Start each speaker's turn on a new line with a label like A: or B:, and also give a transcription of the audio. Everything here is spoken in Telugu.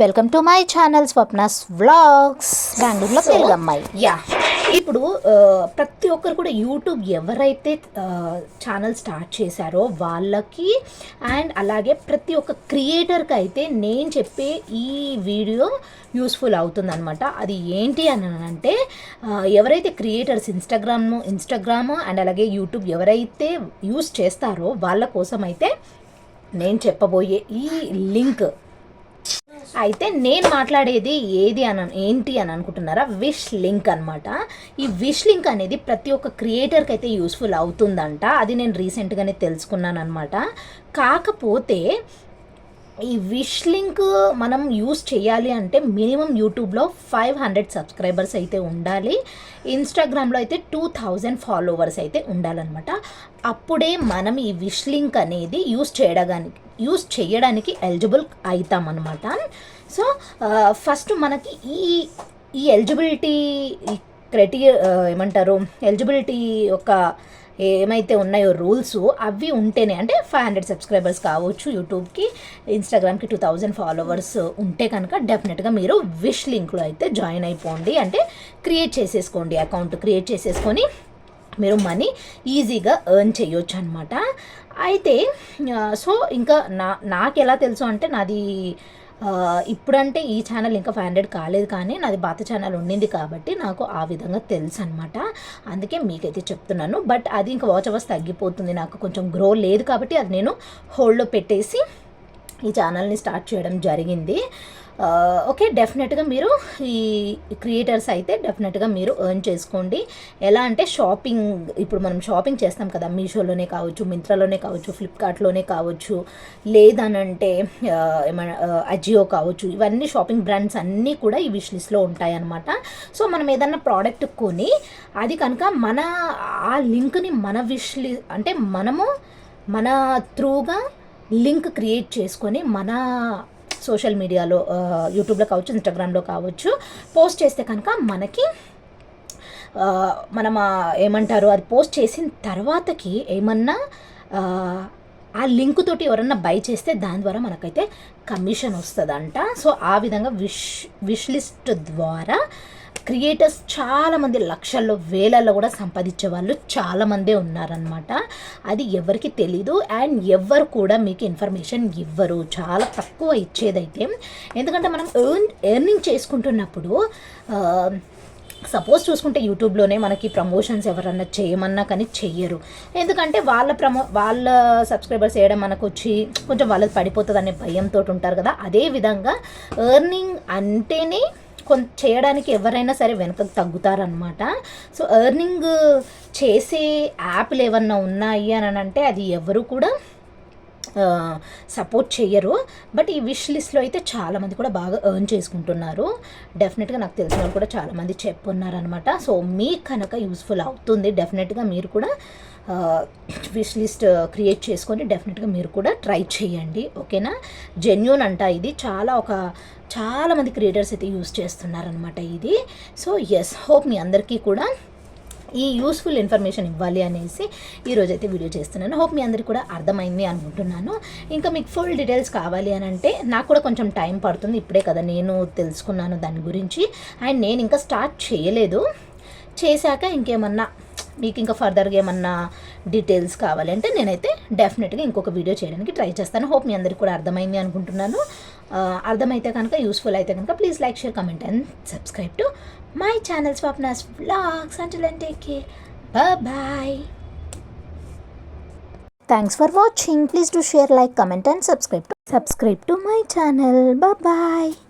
A: Welcome to my channel Swapna's vlogs. బెంగళూరులో తెలుగు అమ్మాయి.
B: ఇప్పుడు ప్రతి ఒక్కరు కూడా యూట్యూబ్ ఎవరైతే ఛానల్ స్టార్ట్ చేశారో వాళ్ళకి అండ్ అలాగే ప్రతి ఒక్క క్రియేటర్కి అయితే నేను చెప్పే ఈ వీడియో యూస్ఫుల్ అవుతుంది అనమాట. అది ఏంటి అని అంటే ఎవరైతే క్రియేటర్స్ ఇన్స్టాగ్రామ్ అండ్ అలాగే యూట్యూబ్ ఎవరైతే యూస్ చేస్తారో వాళ్ళ కోసం అయితే నేను చెప్పబోయే ఈ లింక్ అయితే నేను మాట్లాడేది ఏంటి అని అనుకుంటున్నారా? విష్ లింక్ అనమాట. ఈ విష్ లింక్ అనేది ప్రతి ఒక్క క్రియేటర్కి అయితే యూస్ఫుల్ అవుతుందంట. అది నేను రీసెంట్గానే తెలుసుకున్నాను అనమాట. కాకపోతే ఈ విష్ లింక్ మనం యూస్ చేయాలి అంటే మినిమం యూట్యూబ్లో 500 సబ్స్క్రైబర్స్ అయితే ఉండాలి, ఇన్స్టాగ్రామ్లో అయితే 2000 ఫాలోవర్స్ అయితే ఉండాలన్నమాట. అప్పుడే మనం ఈ విష్ లింక్ అనేది యూస్ చేయడానికి ఎలిజిబుల్ అవుతామన్నమాట. సో ఫస్ట్ మనకి ఈ ఎలిజిబిలిటీ ఎలిజిబిలిటీ యొక్క ఏమైతే ఉన్నాయో రూల్స్ అవి ఉంటేనే, అంటే 500 సబ్స్క్రైబర్స్ కావచ్చు యూట్యూబ్కి, ఇన్స్టాగ్రామ్కి 2000 ఫాలోవర్స్ ఉంటే కనుక డెఫినెట్గా మీరు విష్ లింక్లో అయితే జాయిన్ అయిపోండి. అంటే అకౌంట్ క్రియేట్ చేసేసుకొని మీరు మనీ ఈజీగా ఎర్న్ చేయొచ్చు అనమాట. అయితే సో ఇంకా నాకు ఎలా తెలుసు అంటే నాది ఇప్పుడంటే ఈ ఛానల్ ఇంకా 500 కాలేదు, కానీ నాది పాత ఛానల్ ఉండింది కాబట్టి నాకు ఆ విధంగా తెలుసు అనమాట. అందుకే మీకైతే చెప్తున్నాను. బట్ అది ఇంకా వాచ్ అవర్స్ తగ్గిపోతుంది, నాకు కొంచెం గ్రో లేదు కాబట్టి అది నేను హోల్డ్లో పెట్టేసి ఈ ఛానల్ని స్టార్ట్ చేయడం జరిగింది. ఓకే, డెఫినెట్గా మీరు ఈ క్రియేటర్స్ అయితే డెఫినెట్గా మీరు ఎర్న్ చేసుకోండి. ఎలా అంటే ఇప్పుడు మనం షాపింగ్ చేస్తాం కదా, మీషోలోనే కావచ్చు, మింత్రాలోనే కావచ్చు, ఫ్లిప్కార్ట్లోనే కావచ్చు, లేదనంటే అజియో కావచ్చు, ఇవన్నీ షాపింగ్ బ్రాండ్స్ అన్నీ కూడా ఈ విష్ లిస్ట్లో ఉంటాయన్నమాట. సో మనం ఏదన్నా ప్రోడక్ట్ కొని అది కనుక ఆ లింక్ని అంటే మనము మన త్రూగా లింక్ క్రియేట్ చేసుకొని మన సోషల్ మీడియాలో యూట్యూబ్లో కావచ్చు, ఇన్స్టాగ్రామ్లో కావచ్చు పోస్ట్ చేస్తే కనుక మనకి మనం అది పోస్ట్ చేసిన తర్వాతకి ఏమన్నా ఆ లింక్ తోటి ఎవరన్నా బై చేస్తే దాని ద్వారా మనకైతే కమిషన్ వస్తుందంట. సో ఆ విధంగా విష్ లిస్ట్ ద్వారా క్రియేటర్స్ చాలామంది లక్షల్లో వేలల్లో కూడా సంపాదించే వాళ్ళు చాలామందే ఉన్నారనమాట. అది ఎవరికి తెలీదు అండ్ ఎవరు కూడా మీకు ఇన్ఫర్మేషన్ ఇవ్వరు, చాలా తక్కువ ఇచ్చేదైతే. ఎందుకంటే మనం ఎర్నింగ్ చేసుకుంటున్నప్పుడు సపోజ్ చూసుకుంటే యూట్యూబ్లోనే మనకి ప్రమోషన్స్ ఎవరన్నా చేయమన్నా కానీ చెయ్యరు. ఎందుకంటే వాళ్ళ సబ్స్క్రైబర్స్ చేయడం మనకు వచ్చి కొంచెం వాళ్ళది పడిపోతుంది అనే భయంతో ఉంటారు కదా. అదేవిధంగా ఎర్నింగ్ అంటేనే చేయడానికి ఎవరైనా సరే వెనకకు తగ్గుతారనమాట. సో ఎర్నింగ్ చేసే యాప్లు ఏమన్నా ఉన్నాయి అని అంటే అది ఎవరు కూడా సపోర్ట్ చెయ్యరు. బట్ ఈ విష్ లిస్ట్లో అయితే చాలామంది కూడా బాగా ఎర్న్ చేసుకుంటున్నారు. డెఫినెట్గా నాకు తెలిసిన వాళ్ళు కూడా చాలామంది చెప్పున్నారనమాట. సో మీకు కనుక యూస్ఫుల్ అవుతుంది, డెఫినెట్గా మీరు కూడా విష్ లిస్ట్ క్రియేట్ చేసుకొని డెఫినెట్గా మీరు కూడా ట్రై చేయండి. ఓకేనా? జెన్యూన్ అంట ఇది. చాలామంది క్రియేటర్స్ అయితే యూస్ చేస్తున్నారనమాట ఇది. సో ఎస్, హోప్ మీ అందరికీ కూడా ఈ యూస్ఫుల్ ఇన్ఫర్మేషన్ ఇవ్వాలి అనేసి ఈరోజైతే వీడియో చేస్తున్నాను. హోప్ మీ అందరికీ కూడా అర్థమైంది అనుకుంటున్నాను. ఇంకా మీకు ఫుల్ డీటెయిల్స్ కావాలి అని అంటే నాకు కూడా కొంచెం టైం పడుతుంది. ఇప్పుడే కదా నేను తెలుసుకున్నాను దాని గురించి, అండ్ నేను ఇంకా స్టార్ట్ చేయలేదు. చేశాక ఇంకేమన్నా మీకు ఇంకా ఫర్దర్గా ఏమన్నా డీటెయిల్స్ కావాలంటే నేనైతే డెఫినెట్గా ఇంకొక వీడియో చేయడానికి ట్రై చేస్తాను. హోప్ మీ అందరికీ కూడా అర్థమైంది అనుకుంటున్నాను. అర్థమైతే కనుక, యూస్ఫుల్ అయితే కనుక please like, share, comment and subscribe to my channel Swapna's vlogs. Until then, take care. Bye-bye.
A: Thanks for watching. Please do share, like, comment and subscribe to my channel. Bye-bye.